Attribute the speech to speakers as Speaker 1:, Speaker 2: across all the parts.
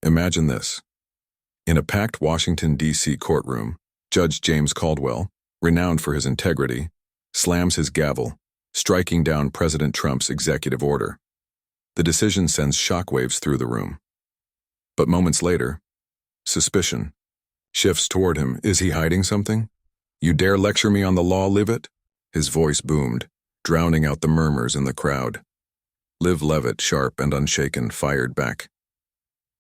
Speaker 1: Imagine this. In a packed Washington, D.C. courtroom, Judge James Caldwell, renowned for his integrity, slams his gavel, striking down President Trump's executive order. The decision sends shockwaves through the room. But moments later, suspicion shifts toward him. Is he hiding something? You dare lecture me on the law, Leavitt? His voice boomed, drowning out the murmurs in the crowd. Liv Leavitt, sharp and unshaken, fired back.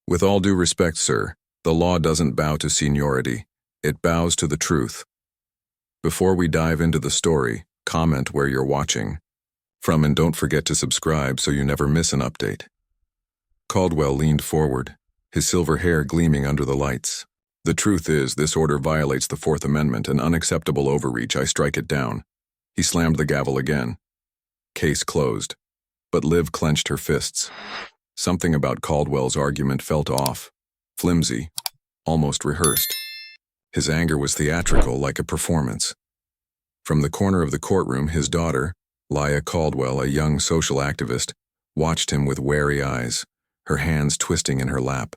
Speaker 1: With all due respect, sir, the law doesn't bow to seniority. It bows to the truth. Before we dive into the story, comment where you're watching from and don't forget to subscribe so you never miss an update. Caldwell leaned forward, his silver hair gleaming under the lights. The truth is, this order violates the Fourth Amendment, an unacceptable overreach. I strike it down. He slammed the gavel again. Case closed. But Liv clenched her fists. Something about Caldwell's argument felt off, flimsy, almost rehearsed. His anger was theatrical, like a performance. From the corner of the courtroom, his daughter, Leah Caldwell, a young social activist, watched him with wary eyes, her hands twisting in her lap.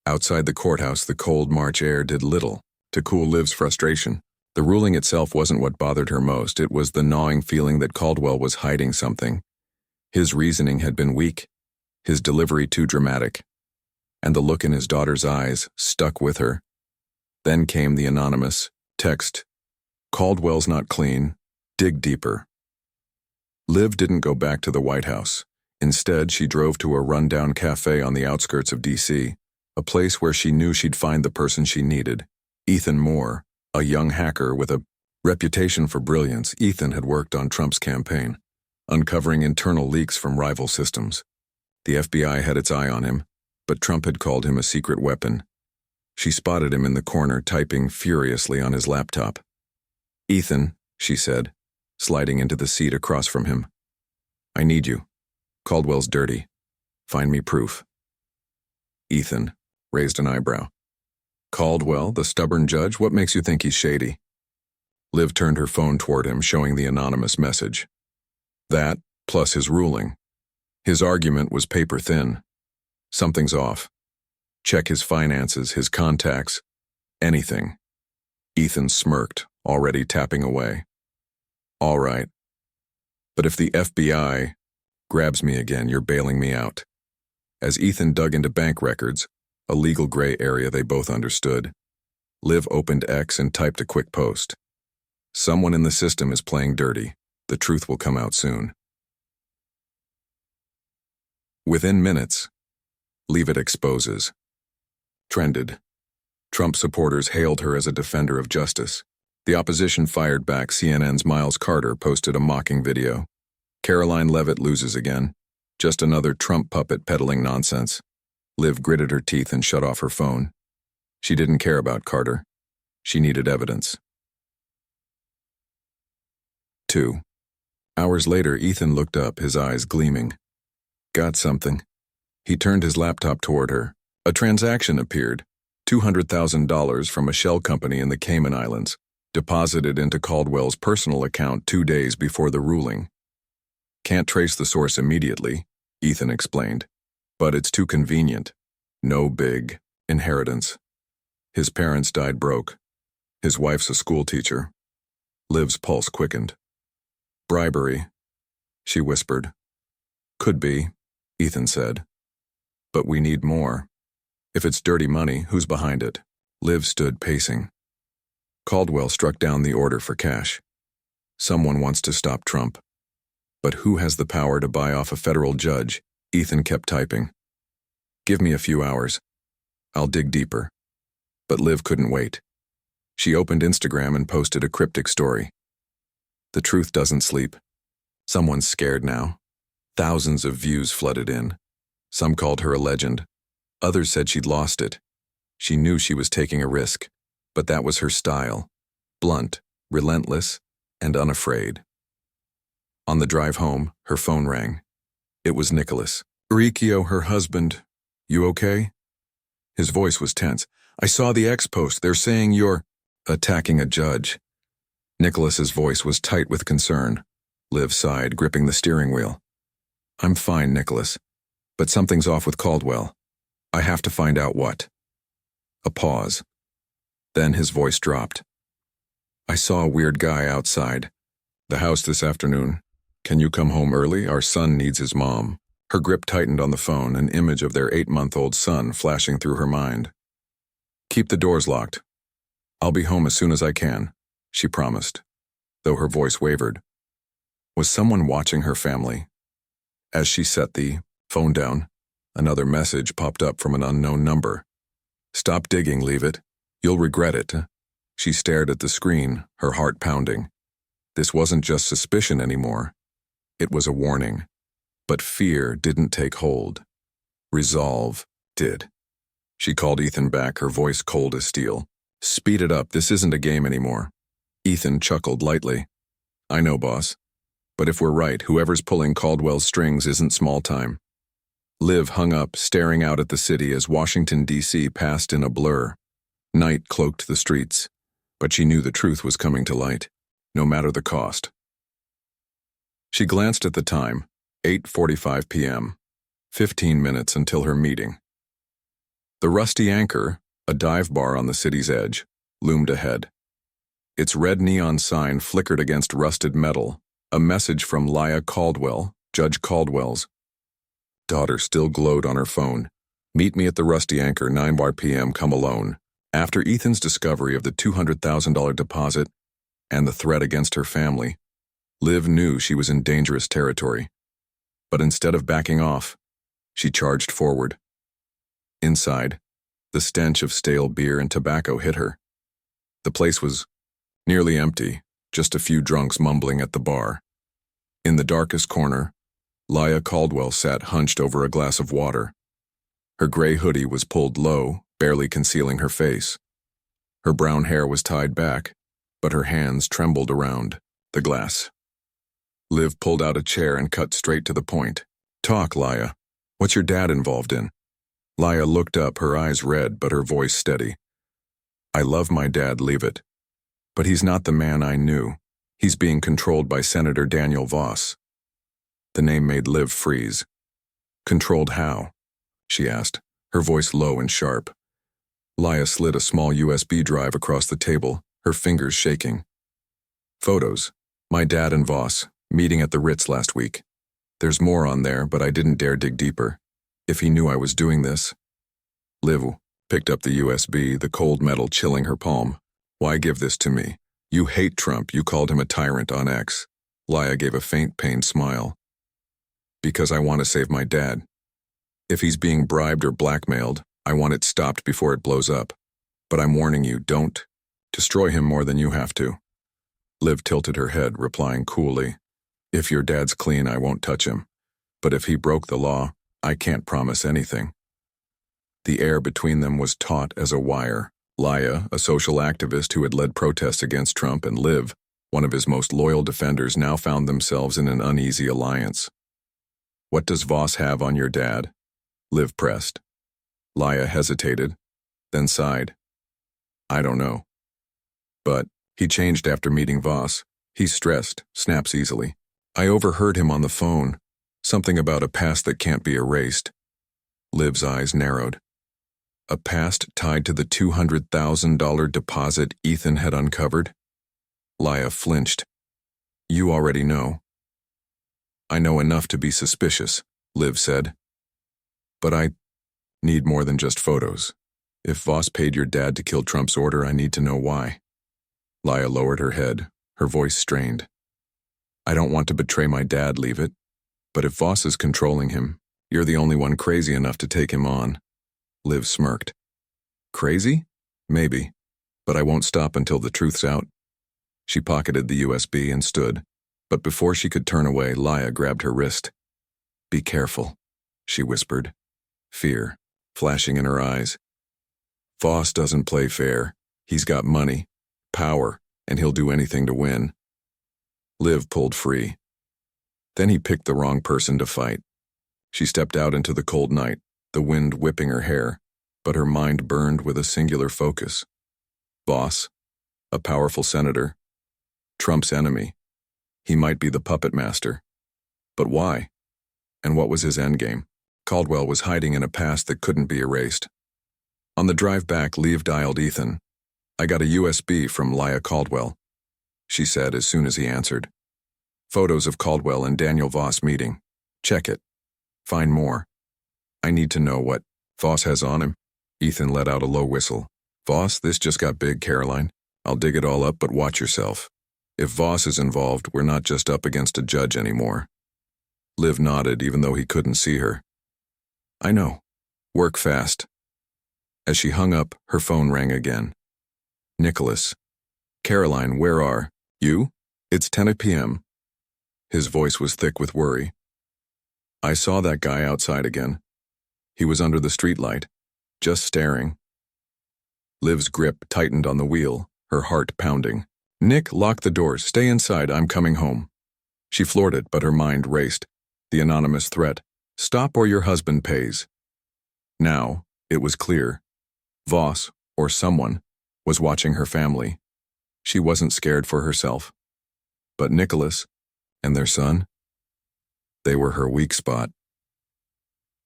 Speaker 1: Outside the courthouse, the cold March air did little to cool Liv's frustration. The ruling itself wasn't what bothered her most. It was the gnawing feeling that Caldwell was hiding something. His reasoning had been weak, his delivery too dramatic, and the look in his daughter's eyes stuck with her. Then came the anonymous text. Caldwell's not clean. Dig deeper. Liv didn't go back to the White House. Instead, she drove to a rundown cafe on the outskirts of D.C., a place where she knew she'd find the person she needed. Ethan Moore, a young hacker with a reputation for brilliance. Ethan had worked on Trump's campaign, uncovering internal leaks from rival systems. The FBI had its eye on him, but Trump had called him a secret weapon. She spotted him in the corner, typing furiously on his laptop. Ethan, she said, sliding into the seat across from him. I need you. Caldwell's dirty. Find me proof. Ethan raised an eyebrow. Caldwell, the stubborn judge, what makes you think he's shady? Liv turned her phone toward him, showing the anonymous message. That, plus his ruling. His argument was paper thin. Something's off. Check his finances, his contacts, anything. Ethan smirked, already tapping away. All right. But if the FBI grabs me again, you're bailing me out. As Ethan dug into bank records, a legal gray area they both understood, Liv opened X and typed a quick post. Someone in the system is playing dirty. The truth will come out soon. Within minutes, Leavitt exposes. Trended. Trump supporters hailed her as a defender of justice. The opposition fired back. CNN's Miles Carter posted a mocking video. Karoline Leavitt loses again. Just another Trump puppet peddling nonsense. Liv gritted her teeth and shut off her phone. She didn't care about Carter. She needed evidence. 2 hours later, Ethan looked up, his eyes gleaming. Got something. He turned his laptop toward her. A transaction appeared. $200,000 from a shell company in the Cayman Islands, deposited into Caldwell's personal account 2 days before the ruling. Can't trace the source immediately, Ethan explained, but it's too convenient. No big inheritance. His parents died broke. His wife's a school teacher. Liv's pulse quickened. Bribery, she whispered. Could be, Ethan said. But we need more. If it's dirty money, who's behind it? Liv stood pacing. Caldwell struck down the order for cash. Someone wants to stop Trump. But who has the power to buy off a federal judge? Ethan kept typing. Give me a few hours. I'll dig deeper. But Liv couldn't wait. She opened Instagram and posted a cryptic story. The truth doesn't sleep. Someone's scared now. Thousands of views flooded in. Some called her a legend. Others said she'd lost it. She knew she was taking a risk, but that was her style. Blunt, relentless, and unafraid. On the drive home, her phone rang. It was Nicholas. Riccio, her husband. You okay? His voice was tense. I saw the X post. They're saying you're attacking a judge. Nicholas's voice was tight with concern. Liv sighed, gripping the steering wheel. I'm fine, Nicholas. But something's off with Caldwell. I have to find out what. A pause. Then his voice dropped. I saw a weird guy outside the house this afternoon. Can you come home early? Our son needs his mom. Her grip tightened on the phone, an image of their 8-month-old son flashing through her mind. Keep the doors locked. I'll be home as soon as I can, she promised, though her voice wavered. Was someone watching her family? As she set the phone down, another message popped up from an unknown number. Stop digging, Leavitt. You'll regret it. She stared at the screen, her heart pounding. This wasn't just suspicion anymore. It was a warning. But fear didn't take hold. Resolve did. She called Ethan back, her voice cold as steel. Speed it up, this isn't a game anymore. Ethan chuckled lightly. I know, boss. But if we're right, whoever's pulling Caldwell's strings isn't small time. Liv hung up, staring out at the city as Washington, D.C. passed in a blur. Night cloaked the streets, but she knew the truth was coming to light, no matter the cost. She glanced at the time, 8:45 p.m., 15 minutes until her meeting. The Rusty Anchor, a dive bar on the city's edge, loomed ahead. Its red neon sign flickered against rusted metal, a message from Leah Caldwell, Judge Caldwell's daughter, still glowed on her phone. Meet me at the Rusty Anchor, 9 p.m., come alone. After Ethan's discovery of the $200,000 deposit and the threat against her family, Liv knew she was in dangerous territory. But instead of backing off, she charged forward. Inside, the stench of stale beer and tobacco hit her. The place was nearly empty, just a few drunks mumbling at the bar. In the darkest corner, Leah Caldwell sat hunched over a glass of water. Her gray hoodie was pulled low, barely concealing her face. Her brown hair was tied back, but her hands trembled around the glass. Liv pulled out a chair and cut straight to the point. Talk, Leah. What's your dad involved in? Leah looked up, her eyes red, but her voice steady. I love my dad, Leavitt. But he's not the man I knew. He's being controlled by Senator Daniel Voss. The name made Liv freeze. Controlled how? She asked, her voice low and sharp. Leah slid a small USB drive across the table, her fingers shaking. Photos. My dad and Voss, meeting at the Ritz last week. There's more on there, but I didn't dare dig deeper. If he knew I was doing this. Liv picked up the USB, the cold metal chilling her palm. Why give this to me? You hate Trump. You called him a tyrant on X. Leah gave a faint, pained smile. Because I want to save my dad. If he's being bribed or blackmailed, I want it stopped before it blows up. But I'm warning you, don't destroy him more than you have to. Liv tilted her head, replying coolly, if your dad's clean, I won't touch him. But if he broke the law, I can't promise anything. The air between them was taut as a wire. Leah, a social activist who had led protests against Trump, and Liv, one of his most loyal defenders, now found themselves in an uneasy alliance. What does Voss have on your dad? Liv pressed. Leah hesitated, then sighed. I don't know. But he changed after meeting Voss. He's stressed, snaps easily. I overheard him on the phone. Something about a past that can't be erased. Liv's eyes narrowed. A past tied to the $200,000 deposit Ethan had uncovered? Leah flinched. You already know. I know enough to be suspicious, Liv said. But I need more than just photos. If Voss paid your dad to kill Trump's order, I need to know why. Leah lowered her head, her voice strained. I don't want to betray my dad, Leavitt. But if Voss is controlling him, you're the only one crazy enough to take him on. Liv smirked. Crazy? Maybe. But I won't stop until the truth's out. She pocketed the USB and stood. But before she could turn away, Leah grabbed her wrist. Be careful, she whispered, fear flashing in her eyes. Voss doesn't play fair. He's got money, power, and he'll do anything to win. Liv pulled free. Then he picked the wrong person to fight. She stepped out into the cold night, the wind whipping her hair, but her mind burned with a singular focus. Voss, a powerful senator, Trump's enemy. He might be the puppet master. But why? And what was his endgame? Caldwell was hiding in a past that couldn't be erased. On the drive back, Leavitt dialed Ethan. "I got a USB from Leah Caldwell," she said as soon as he answered. "Photos of Caldwell and Daniel Voss meeting. Check it. Find more. I need to know what Voss has on him." Ethan let out a low whistle. "Voss, this just got big, Karoline. I'll dig it all up, but watch yourself. If Voss is involved, we're not just up against a judge anymore." Liv nodded, even though he couldn't see her. "I know. Work fast." As she hung up, her phone rang again. "Nicholas. Karoline, where are you? It's 10 p.m. His voice was thick with worry. "I saw that guy outside again. He was under the streetlight, just staring." Liv's grip tightened on the wheel, her heart pounding. "Nick, lock the doors. Stay inside. I'm coming home." She floored it, but her mind raced. The anonymous threat. "Stop or your husband pays." Now, it was clear. Voss, or someone, was watching her family. She wasn't scared for herself. But Nicholas and their son? They were her weak spot.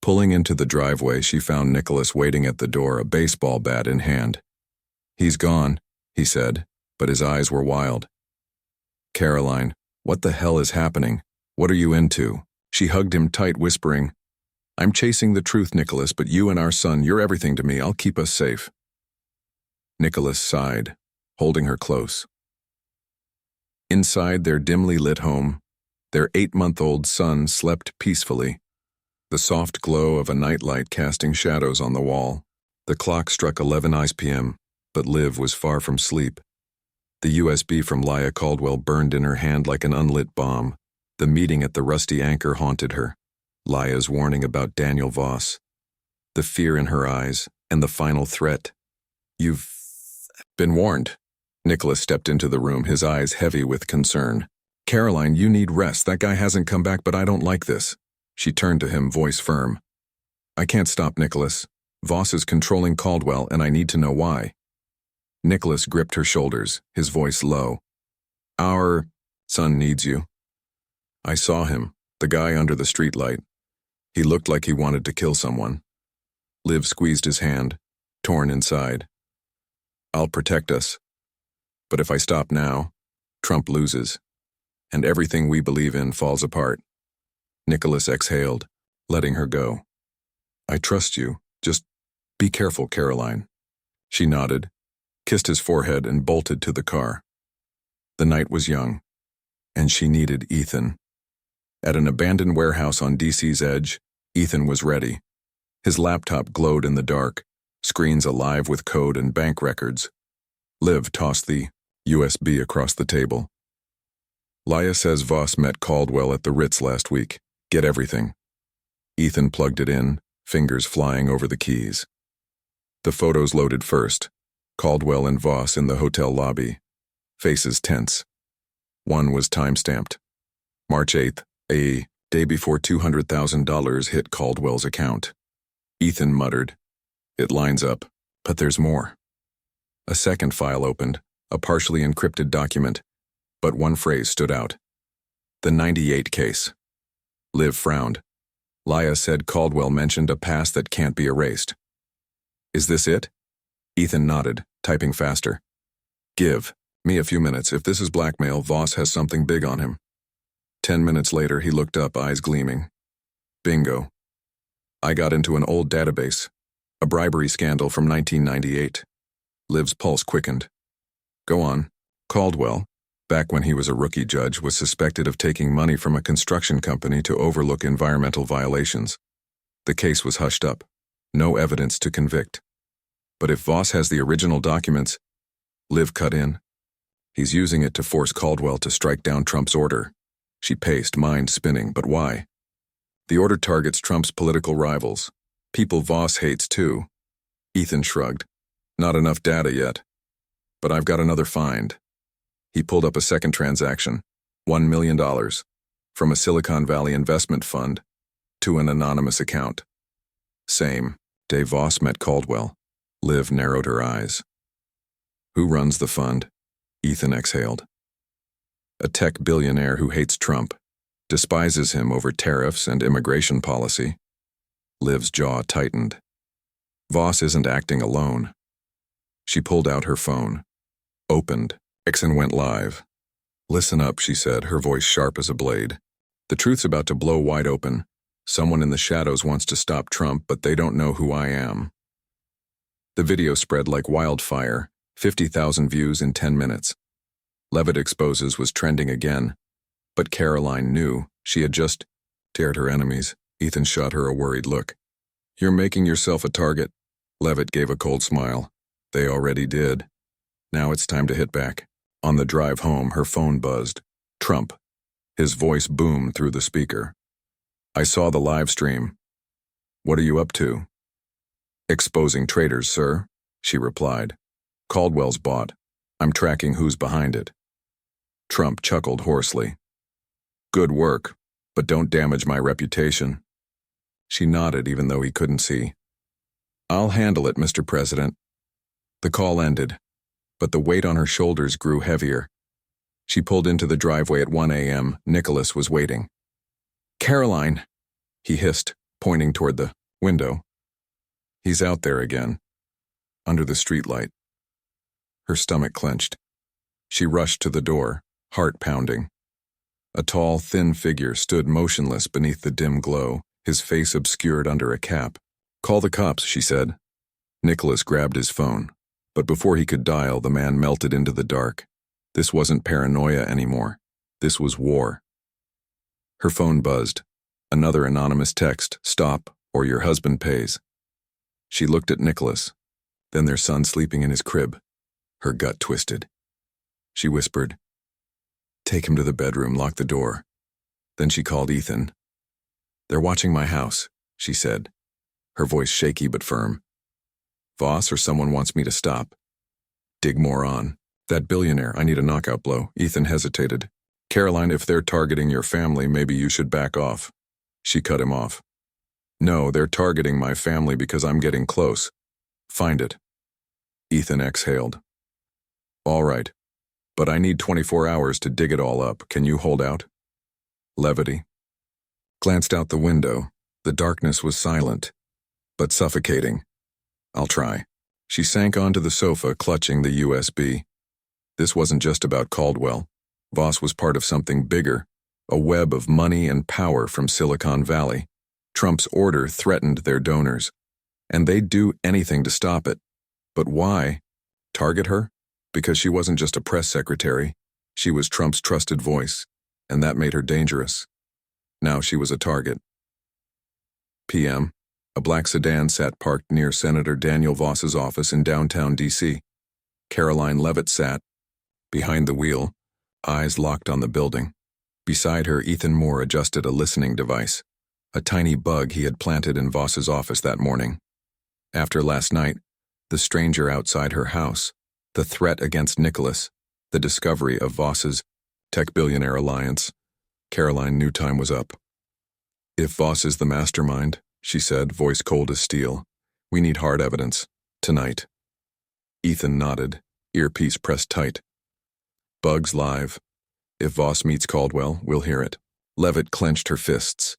Speaker 1: Pulling into the driveway, she found Nicholas waiting at the door, a baseball bat in hand. "He's gone," he said, but his eyes were wild. "Karoline, what the hell is happening? What are you into?" She hugged him tight, whispering, "I'm chasing the truth, Nicholas, but you and our son, you're everything to me. I'll keep us safe." Nicholas sighed, holding her close. Inside their dimly lit home, their 8-month-old son slept peacefully, the soft glow of a nightlight casting shadows on the wall. The clock struck 11 p.m., but Liv was far from sleep. The USB from Leah Caldwell burned in her hand like an unlit bomb. The meeting at the Rusty Anchor haunted her. Leah's warning about Daniel Voss. The fear in her eyes, and the final threat. "You've been warned." Nicholas stepped into the room, his eyes heavy with concern. "Karoline, you need rest. That guy hasn't come back, but I don't like this." She turned to him, voice firm. "I can't stop, Nicholas. Voss is controlling Caldwell, and I need to know why." Nicholas gripped her shoulders, his voice low. "Our son needs you. I saw him, the guy under the streetlight. He looked like he wanted to kill someone." Liv squeezed his hand, torn inside. "I'll protect us. But if I stop now, Trump loses, and everything we believe in falls apart." Nicholas exhaled, letting her go. "I trust you. Just be careful, Karoline." She nodded, kissed his forehead, and bolted to the car. The night was young, and she needed Ethan. At an abandoned warehouse on DC's edge, Ethan was ready. His laptop glowed in the dark, screens alive with code and bank records. Liv tossed the USB across the table. "Leah says Voss met Caldwell at the Ritz last week. Get everything." Ethan plugged it in, fingers flying over the keys. The photos loaded first. Caldwell and Voss in the hotel lobby, faces tense. One was time-stamped. March 8th, a day before $200,000 hit Caldwell's account. Ethan muttered, "It lines up, but there's more." A second file opened, a partially encrypted document, but one phrase stood out. "The 98 case." Liv frowned. Leah said Caldwell mentioned a past that can't be erased. "Is this it?" Ethan nodded, typing faster. "Give me a few minutes. If this is blackmail, Voss has something big on him." 10 minutes later, he looked up, eyes gleaming. "Bingo. I got into an old database, a bribery scandal from 1998. Liv's pulse quickened. "Go on." Caldwell, back when he was a rookie judge, was suspected of taking money from a construction company to overlook environmental violations. The case was hushed up. No evidence to convict. But if Voss has the original documents, Liv cut in. He's using it to force Caldwell to strike down Trump's order. She paced, mind spinning, but why? The order targets Trump's political rivals. People Voss hates too. Ethan shrugged. "Not enough data yet. But I've got another find." He pulled up a second transaction, $1 million, from a Silicon Valley investment fund to an anonymous account. Same day Voss met Caldwell. Liv narrowed her eyes. "Who runs the fund?" Ethan exhaled. "A tech billionaire who hates Trump, despises him over tariffs and immigration policy. Liv's jaw tightened. Voss isn't acting alone. She pulled out her phone. Opened. Exxon went live. "Listen up," she said, her voice sharp as a blade. "The truth's about to blow wide open. Someone in the shadows wants to stop Trump, but they don't know who I am." The video spread like wildfire, 50,000 views in 10 minutes. Leavitt Exposes was trending again, but Karoline knew she had just dared her enemies. Ethan shot her a worried look. "You're making yourself a target." Leavitt gave a cold smile. "They already did. Now it's time to hit back." On the drive home, her phone buzzed. Trump. His voice boomed through the speaker. "I saw the live stream. What are you up to?" "Exposing traitors, sir," she replied. "Caldwell's bot. I'm tracking who's behind it." Trump chuckled hoarsely. "Good work, but don't damage my reputation." She nodded even though he couldn't see. "I'll handle it, Mr. President." The call ended, but the weight on her shoulders grew heavier. She pulled into the driveway at 1 a.m. Nicholas was waiting. "Karoline," he hissed, pointing toward the window. "He's out there again, under the streetlight." Her stomach clenched. She rushed to the door, heart pounding. A tall, thin figure stood motionless beneath the dim glow, his face obscured under a cap. "Call the cops," she said. Nicholas grabbed his phone, but before he could dial, the man melted into the dark. This wasn't paranoia anymore. This was war. Her phone buzzed. Another anonymous text: "Stop, or your husband pays." She looked at Nicholas, then their son sleeping in his crib. Her gut twisted. She whispered, "Take him to the bedroom, lock the door." Then she called Ethan. "They're watching my house," she said, her voice shaky but firm. "Voss or someone wants me to stop." "Dig more on. That billionaire, I need a knockout blow." Ethan hesitated. "Karoline, if they're targeting your family, maybe you should back off." She cut him off. "No, they're targeting my family because I'm getting close. Find it." Ethan exhaled. "All right, but I need 24 hours to dig it all up. Can you hold out?" Levity glanced out the window. The darkness was silent, but suffocating. "I'll try." She sank onto the sofa, clutching the USB. This wasn't just about Caldwell. Voss was part of something bigger, a web of money and power from Silicon Valley. Trump's order threatened their donors, and they'd do anything to stop it. But why? Target her? Because she wasn't just a press secretary. She was Trump's trusted voice, and that made her dangerous. Now she was a target. PM. A black sedan sat parked near Senator Daniel Voss's office in downtown D.C. Karoline Leavitt sat behind the wheel, eyes locked on the building. Beside her, Ethan Moore adjusted a listening device, a tiny bug he had planted in Voss's office that morning. After last night, the stranger outside her house, the threat against Nicholas, the discovery of Voss's tech billionaire alliance, Karoline knew time was up. "If Voss is the mastermind," she said, voice cold as steel, "we need hard evidence. Tonight." Ethan nodded, earpiece pressed tight. "Bugs live. If Voss meets Caldwell, we'll hear it." Leavitt clenched her fists.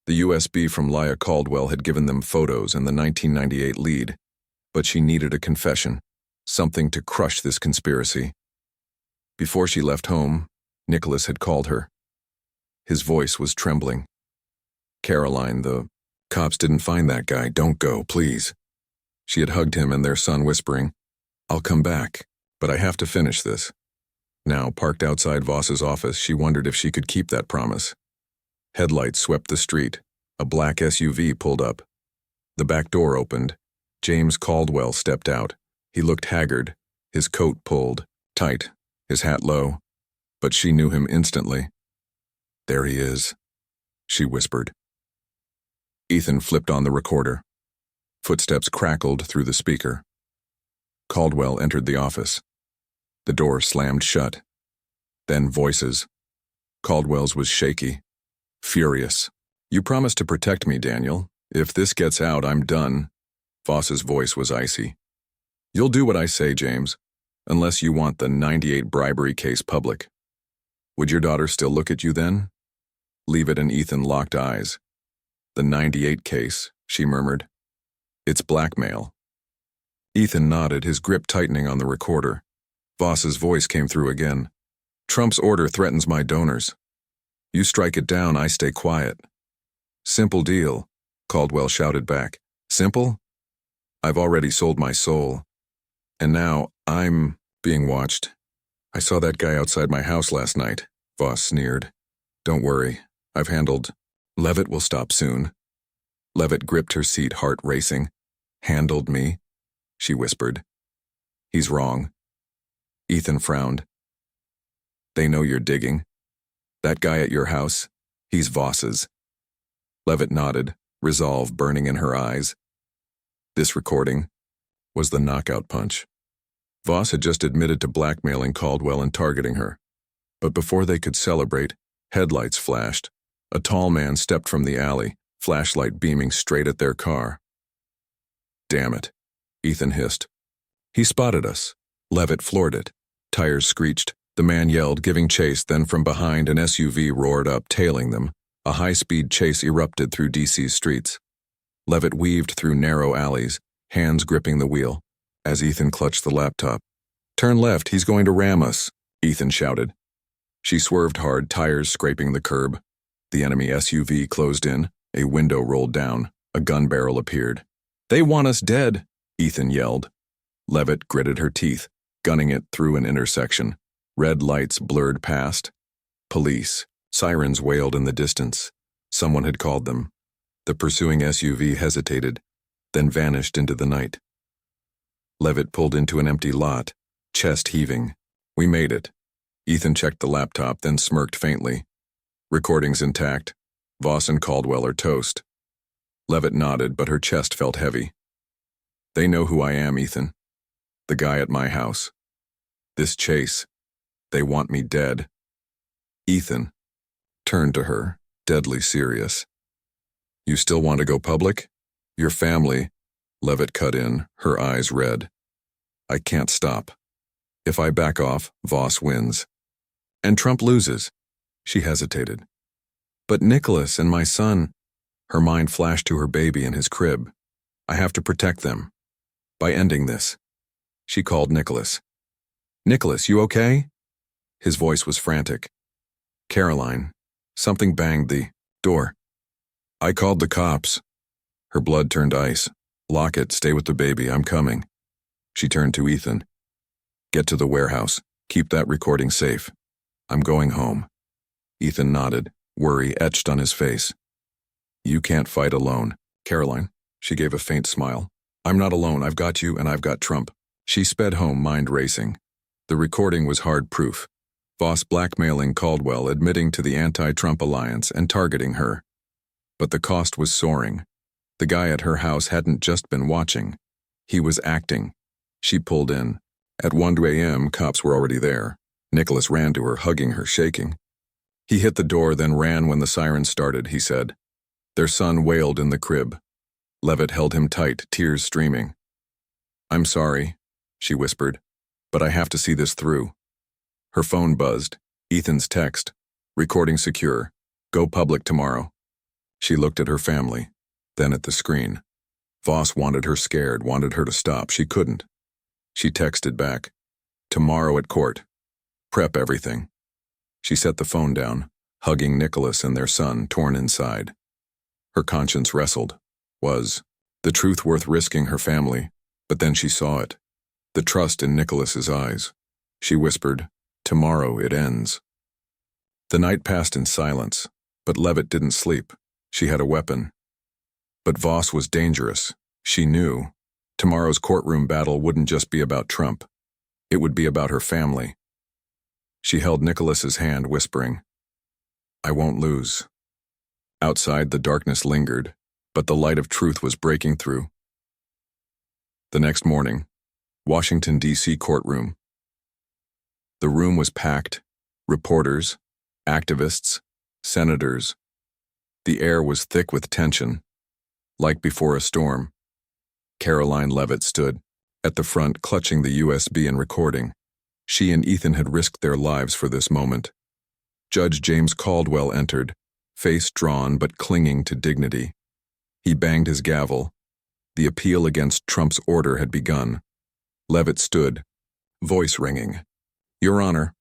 Speaker 1: The USB from Leah Caldwell had given them photos and the 1998 lead, but she needed a confession, something to crush this conspiracy. Before she left home, Nicholas had called her. His voice was trembling. "Karoline, the cops didn't find that guy. Don't go, please." She had hugged him and their son, whispering, "I'll come back, but I have to finish this." Now, parked outside Voss's office, she wondered if she could keep that promise. Headlights swept the street. A black SUV pulled up. The back door opened. James Caldwell stepped out. He looked haggard, his coat pulled tight, his hat low, but she knew him instantly. "There he is," she whispered. Ethan flipped on the recorder. Footsteps crackled through the speaker. Caldwell entered the office. The door slammed shut. Then voices. Caldwell's was shaky, furious. "You promised to protect me, Daniel. If this gets out, I'm done." Voss's voice was icy. "You'll do what I say, James, unless you want the 98 bribery case public. Would your daughter still look at you then?" Leavitt and Ethan locked eyes. The 98 case, she murmured. It's blackmail. Ethan nodded, his grip tightening on the recorder. Voss's voice came through again. Trump's order threatens my donors. You strike it down, I stay quiet. Simple deal, Caldwell shouted back. Simple? I've already sold my soul. And now I'm being watched. I saw that guy outside my house last night, Voss sneered. Don't worry, I've handled. Leavitt will stop soon. Leavitt gripped her seat, heart racing. Handled me, she whispered. He's wrong. Ethan frowned. They know you're digging. That guy at your house, he's Voss's. Leavitt nodded, resolve burning in her eyes. This recording was the knockout punch. Voss had just admitted to blackmailing Caldwell and targeting her. But before they could celebrate, headlights flashed. A tall man stepped from the alley, flashlight beaming straight at their car. Damn it, Ethan hissed. He spotted us. Leavitt floored it. Tires screeched. The man yelled, giving chase, then from behind an SUV roared up, tailing them. A high-speed chase erupted through DC's streets. Leavitt weaved through narrow alleys, hands gripping the wheel, as Ethan clutched the laptop. Turn left, he's going to ram us, Ethan shouted. She swerved hard, tires scraping the curb. The enemy SUV closed in, a window rolled down, a gun barrel appeared. They want us dead, Ethan yelled. Leavitt gritted her teeth, gunning it through an intersection. Red lights blurred past. Police. Sirens wailed in the distance. Someone had called them. The pursuing SUV hesitated, then vanished into the night. Leavitt pulled into an empty lot, chest heaving. We made it. Ethan checked the laptop, then smirked faintly. Recordings intact. Voss and Caldwell are toast. Leavitt nodded, but her chest felt heavy. They know who I am, Ethan. The guy at my house. This chase. They want me dead. Ethan turned to her, deadly serious. You still want to go public? Your family, Leavitt cut in, her eyes red. I can't stop. If I back off, Voss wins. And Trump loses. She hesitated. But Nicholas and my son. Her mind flashed to her baby in his crib. I have to protect them. By ending this. She called Nicholas. Nicholas, you okay? His voice was frantic. Karoline. Something banged the door. I called the cops. Her blood turned ice. Lock it, stay with the baby, I'm coming. She turned to Ethan. Get to the warehouse. Keep that recording safe. I'm going home. Ethan nodded, worry etched on his face. You can't fight alone. Karoline. She gave a faint smile. I'm not alone, I've got you and I've got Trump. She sped home, mind racing. The recording was hard proof. Voss blackmailing Caldwell, admitting to the anti-Trump alliance and targeting her. But the cost was soaring. The guy at her house hadn't just been watching. He was acting. She pulled in. At 1 a.m., cops were already there. Nicholas ran to her, hugging her, shaking. He hit the door, then ran when the sirens started, he said. Their son wailed in the crib. Leavitt held him tight, tears streaming. I'm sorry, she whispered, but I have to see this through. Her phone buzzed. Ethan's text. Recording secure. Go public tomorrow. She looked at her family, then at the screen. Voss wanted her scared, wanted her to stop. She couldn't. She texted back. Tomorrow at court. Prep everything. She set the phone down, hugging Nicholas and their son, torn inside. Her conscience wrestled. Was the truth worth risking her family? But then she saw it. The trust in Nicholas's eyes. She whispered, tomorrow it ends. The night passed in silence, but Leavitt didn't sleep. She had a weapon. But Voss was dangerous. She knew. Tomorrow's courtroom battle wouldn't just be about Trump. It would be about her family. She held Nicholas's hand, whispering, I won't lose. Outside, the darkness lingered, but the light of truth was breaking through. The next morning, Washington, D.C. courtroom. The room was packed. Reporters, activists, senators. The air was thick with tension, like before a storm. Karoline Leavitt stood at the front, clutching the USB and recording. She and Ethan had risked their lives for this moment. Judge James Caldwell entered, face drawn but clinging to dignity. He banged his gavel. The appeal against Trump's order had begun. Leavitt stood, voice ringing. Your Honor,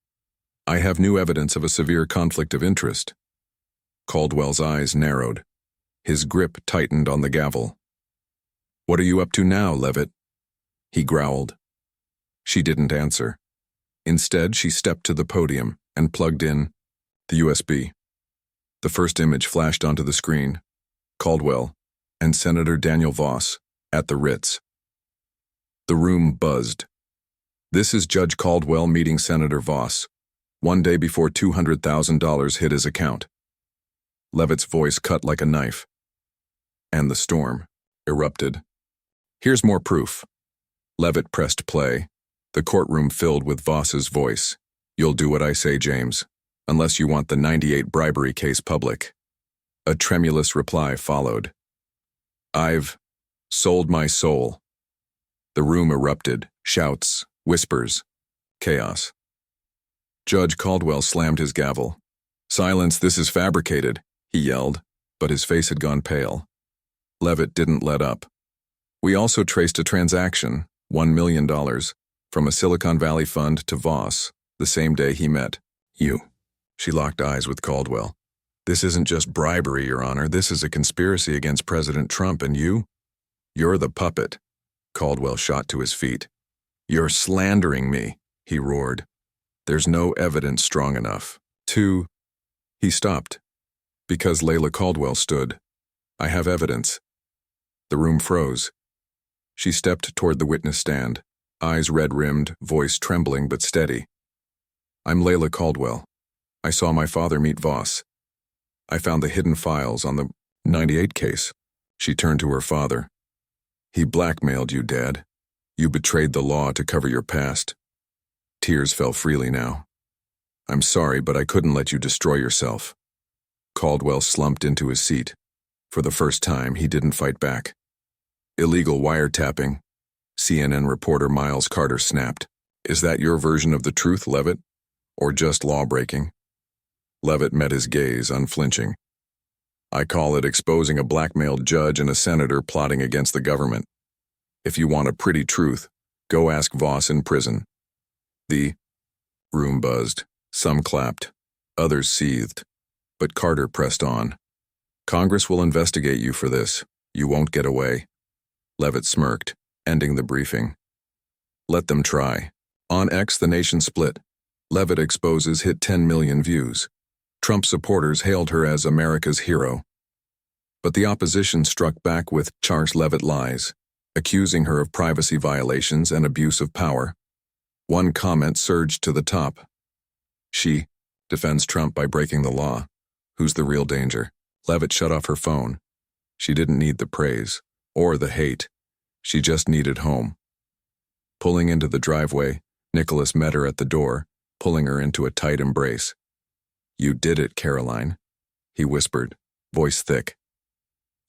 Speaker 1: I have new evidence of a severe conflict of interest. Caldwell's eyes narrowed. His grip tightened on the gavel. What are you up to now, Leavitt? He growled. She didn't answer. Instead, she stepped to the podium and plugged in the USB. The first image flashed onto the screen. Caldwell and Senator Daniel Voss at the Ritz. The room buzzed. This is Judge Caldwell meeting Senator Voss, one day before $200,000 hit his account. Leavitt's voice cut like a knife. And the storm erupted. Here's more proof. Leavitt pressed play. The courtroom filled with Voss's voice. You'll do what I say, James, unless you want the '98 bribery case public. A tremulous reply followed. I've sold my soul. The room erupted, shouts, whispers, chaos. Judge Caldwell slammed his gavel. Silence, this is fabricated, he yelled, but his face had gone pale. Leavitt didn't let up. We also traced a transaction, $1 million, from a Silicon Valley fund to Voss, the same day he met you. She locked eyes with Caldwell. This isn't just bribery, Your Honor. This is a conspiracy against President Trump, and you're the puppet. Caldwell shot to his feet. You're slandering me, he roared. There's no evidence strong enough. He stopped. Because Layla Caldwell stood. I have evidence. The room froze. She stepped toward the witness stand, eyes red-rimmed, voice trembling but steady. I'm Layla Caldwell. I saw my father meet Voss. I found the hidden files on the '98 case. She turned to her father. He blackmailed you, Dad. You betrayed the law to cover your past. Tears fell freely now. I'm sorry, but I couldn't let you destroy yourself. Caldwell slumped into his seat. For the first time, he didn't fight back. Illegal wiretapping. CNN reporter Miles Carter snapped. Is that your version of the truth, Leavitt? Or just law-breaking? Leavitt met his gaze, unflinching. I call it exposing a blackmailed judge and a senator plotting against the government. If you want a pretty truth, go ask Voss in prison. The room buzzed. Some clapped. Others seethed. But Carter pressed on. Congress will investigate you for this. You won't get away. Leavitt smirked, ending the briefing. Let them try. On X, the nation split. Leavitt exposes hit 10 million views. Trump supporters hailed her as America's hero. But the opposition struck back with Charles Leavitt lies, accusing her of privacy violations and abuse of power. One comment surged to the top. She defends Trump by breaking the law. Who's the real danger? Leavitt shut off her phone. She didn't need the praise or the hate. She just needed home. Pulling into the driveway, Nicholas met her at the door, pulling her into a tight embrace. You did it, Karoline, he whispered, voice thick.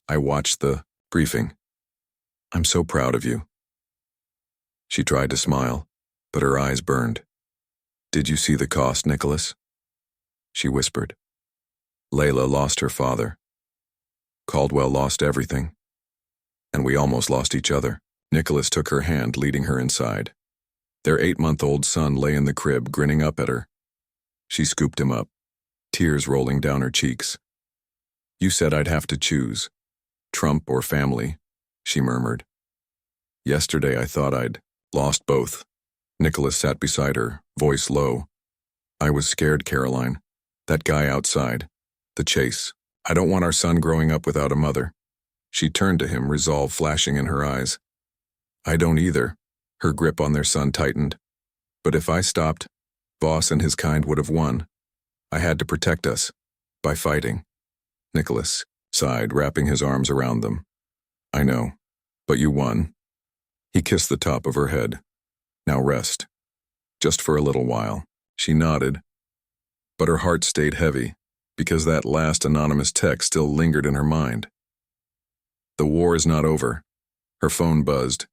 Speaker 1: I watched the briefing. I'm so proud of you. She tried to smile, but her eyes burned. Did you see the cost, Nicholas? She whispered. Layla lost her father. Caldwell lost everything. And we almost lost each other. Nicholas took her hand, leading her inside. Their 8-month-old son lay in the crib, grinning up at her. She scooped him up, tears rolling down her cheeks. You said I'd have to choose. Trump or family, she murmured. Yesterday I thought I'd lost both. Nicholas sat beside her, voice low. I was scared, Karoline. That guy outside. The chase. I don't want our son growing up without a mother. She turned to him, resolve flashing in her eyes. I don't either. Her grip on their son tightened. But if I stopped, Voss and his kind would have won. I had to protect us. By fighting. Nicholas sighed, wrapping his arms around them. I know. But you won. He kissed the top of her head. Now rest. Just for a little while. She nodded. But her heart stayed heavy, because that last anonymous text still lingered in her mind. The war is not over. Her phone buzzed.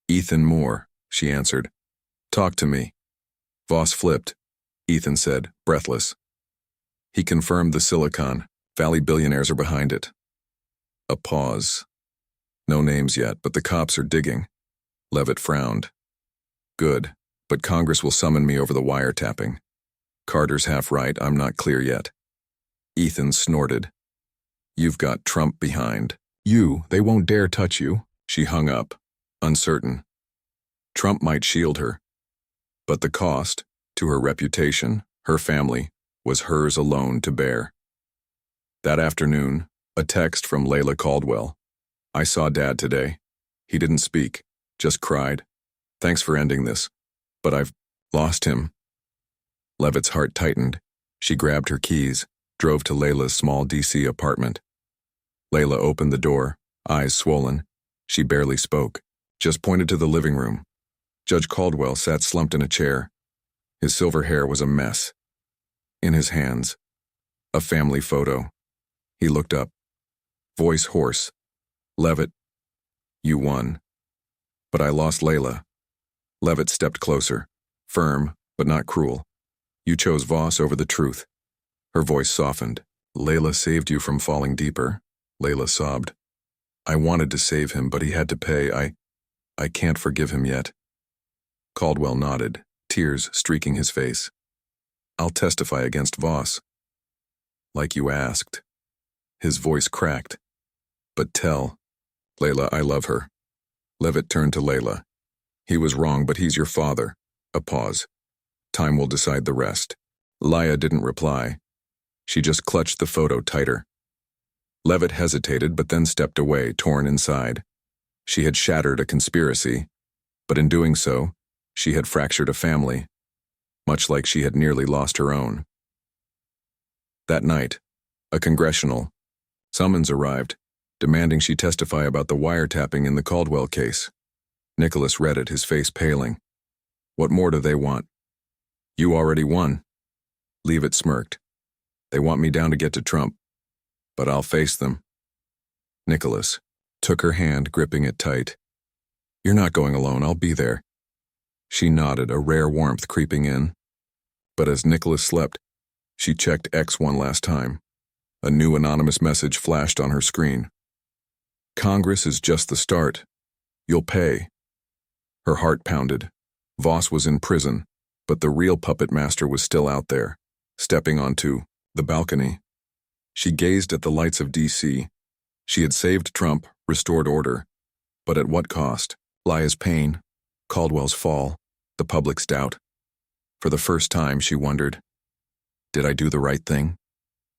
Speaker 1: Ethan Moore, she answered. Talk to me. Voss flipped. Ethan said, breathless. He confirmed the Silicon Valley billionaires are behind it. A pause. No names yet, but the cops are digging. Leavitt frowned. Good, but Congress will summon me over the wiretapping. Carter's half right, I'm not clear yet. Ethan snorted. You've got Trump behind. They won't dare touch you. She hung up, uncertain. Trump might shield her. But the cost, to her reputation, her family, was hers alone to bear. That afternoon, a text from Layla Caldwell. I saw Dad today. He didn't speak, just cried. Thanks for ending this. But I've lost him. Leavitt's heart tightened. She grabbed her keys, drove to Layla's small D.C. apartment. Layla opened the door, eyes swollen. She barely spoke, just pointed to the living room. Judge Caldwell sat slumped in a chair. His silver hair was a mess. In his hands, a family photo. He looked up, voice hoarse. Leavitt, you won. But I lost Layla. Leavitt stepped closer, firm, but not cruel. You chose Voss over the truth. Her voice softened. Layla saved you from falling deeper. Layla sobbed. I wanted to save him, but he had to pay. I can't forgive him yet. Caldwell nodded, tears streaking his face. I'll testify against Voss. Like you asked. His voice cracked. But tell Layla I love her. Leavitt turned to Layla. He was wrong, but he's your father. A pause. Time will decide the rest. Laya didn't reply. She just clutched the photo tighter. Leavitt hesitated, but then stepped away, torn inside. She had shattered a conspiracy, but in doing so, she had fractured a family, much like she had nearly lost her own. That night, a congressional summons arrived, demanding she testify about the wiretapping in the Caldwell case. Nicholas read it, his face paling. What more do they want? You already won. Leavitt smirked. They want me down to get to Trump, but I'll face them. Nicholas took her hand, gripping it tight. You're not going alone, I'll be there. She nodded, a rare warmth creeping in. But as Nicholas slept, she checked X one last time. A new anonymous message flashed on her screen. Congress is just the start. You'll pay. Her heart pounded. Voss was in prison, but the real puppet master was still out there, stepping onto the balcony. She gazed at the lights of D.C. She had saved Trump, restored order. But at what cost? Laya's pain, Caldwell's fall, the public's doubt. For the first time, she wondered, did I do the right thing?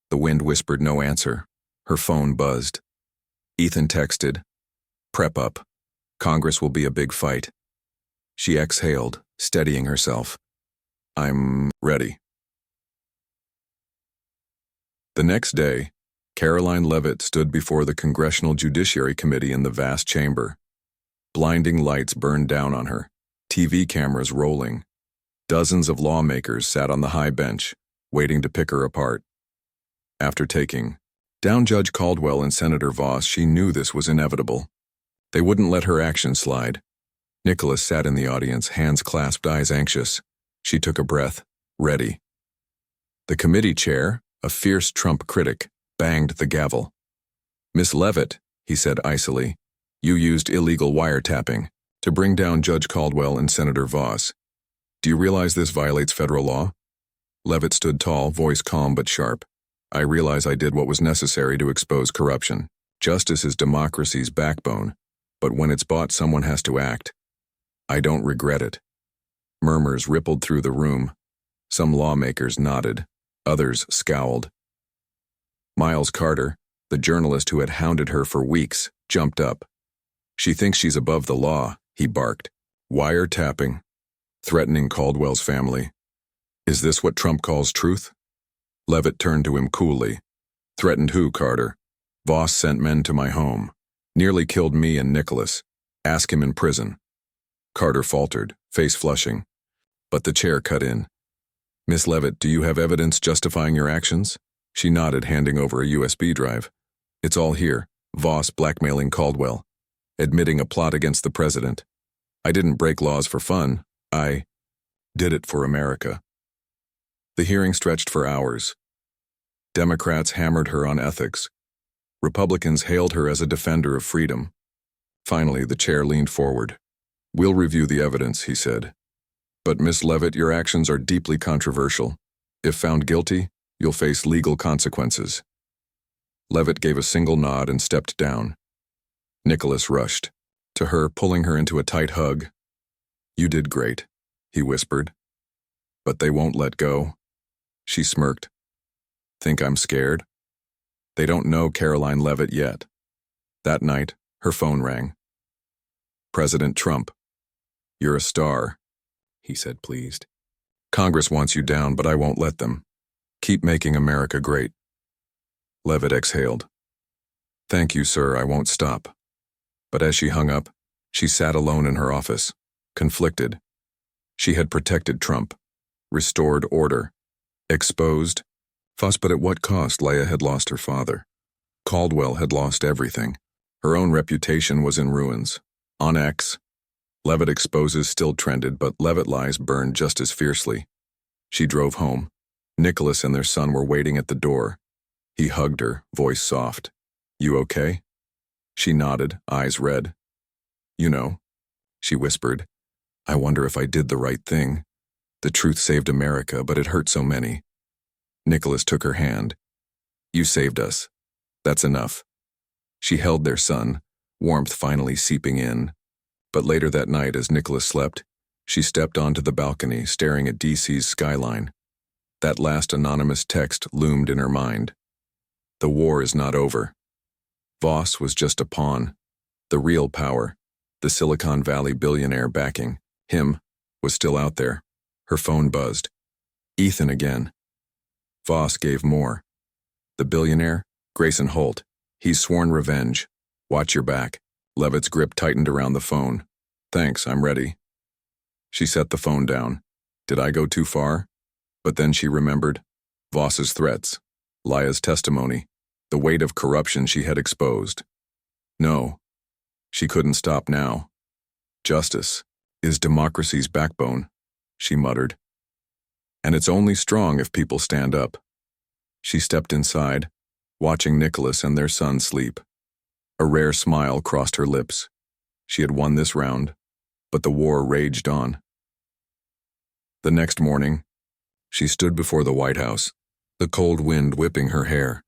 Speaker 1: The wind whispered no answer. Her phone buzzed. Ethan texted, prep up. Congress will be a big fight. She exhaled, steadying herself. I'm ready. The next day, Karoline Leavitt stood before the Congressional Judiciary Committee in the vast chamber. Blinding lights burned down on her, TV cameras rolling. Dozens of lawmakers sat on the high bench, waiting to pick her apart. After taking down Judge Caldwell and Senator Voss, she knew this was inevitable. They wouldn't let her action slide. Nicholas sat in the audience, hands clasped, eyes anxious. She took a breath, ready. The committee chair, a fierce Trump critic, banged the gavel. Miss Leavitt, he said icily, you used illegal wiretapping to bring down Judge Caldwell and Senator Voss. Do you realize this violates federal law? Leavitt stood tall, voice calm but sharp. I realize I did what was necessary to expose corruption. Justice is democracy's backbone, but when it's bought, someone has to act. I don't regret it. Murmurs rippled through the room. Some lawmakers nodded, others scowled. Miles Carter, the journalist who had hounded her for weeks, jumped up. She thinks she's above the law, he barked. Wiretapping, threatening Caldwell's family. Is this what Trump calls truth? Leavitt turned to him coolly. Threatened who, Carter? Voss sent men to my home. Nearly killed me and Nicholas. Ask him in prison. Carter faltered, face flushing. But the chair cut in. Miss Leavitt, do you have evidence justifying your actions? She nodded, handing over a USB drive. It's all here. Voss blackmailing Caldwell. Admitting a plot against the president. I didn't break laws for fun. I did it for America. The hearing stretched for hours. Democrats hammered her on ethics. Republicans hailed her as a defender of freedom. Finally, the chair leaned forward. "We'll review the evidence," he said. "But Miss Leavitt, your actions are deeply controversial. If found guilty, you'll face legal consequences." Leavitt gave a single nod and stepped down. Nicholas rushed to her, pulling her into a tight hug. "You did great," he whispered. "But they won't let go." She smirked. "Think I'm scared?" "They don't know Karoline Leavitt yet." That night, her phone rang. "President Trump." "You're a star," he said, pleased. "Congress wants you down, but I won't let them. Keep making America great." Leavitt exhaled. "Thank you, sir, I won't stop." But as she hung up, she sat alone in her office, conflicted. She had protected Trump, restored order, exposed fuss, but at what cost? Leah had lost her father. Caldwell had lost everything. Her own reputation was in ruins. On X, Leavitt exposes still trended, but Leavitt lies burned just as fiercely. She drove home. Nicholas and their son were waiting at the door. He hugged her, voice soft. "You okay?" She nodded, eyes red. "You know," she whispered, "I wonder if I did the right thing. The truth saved America, but it hurt so many." Nicholas took her hand. "You saved us. That's enough." She held their son, warmth finally seeping in. But later that night, as Nicholas slept, she stepped onto the balcony, staring at DC's skyline. That last anonymous text loomed in her mind. The war is not over. Voss was just a pawn. The real power, the Silicon Valley billionaire backing him, was still out there. Her phone buzzed. Ethan again. Voss gave more. The billionaire, Grayson Holt, he's sworn revenge. Watch your back. Leavitt's grip tightened around the phone. "Thanks, I'm ready." She set the phone down. Did I go too far? But then she remembered Voss's threats, Leah's testimony, the weight of corruption she had exposed. No, she couldn't stop now. "Justice is democracy's backbone," she muttered. "And it's only strong if people stand up." She stepped inside, watching Nicholas and their son sleep. A rare smile crossed her lips. She had won this round, but the war raged on. The next morning, she stood before the White House, the cold wind whipping her hair.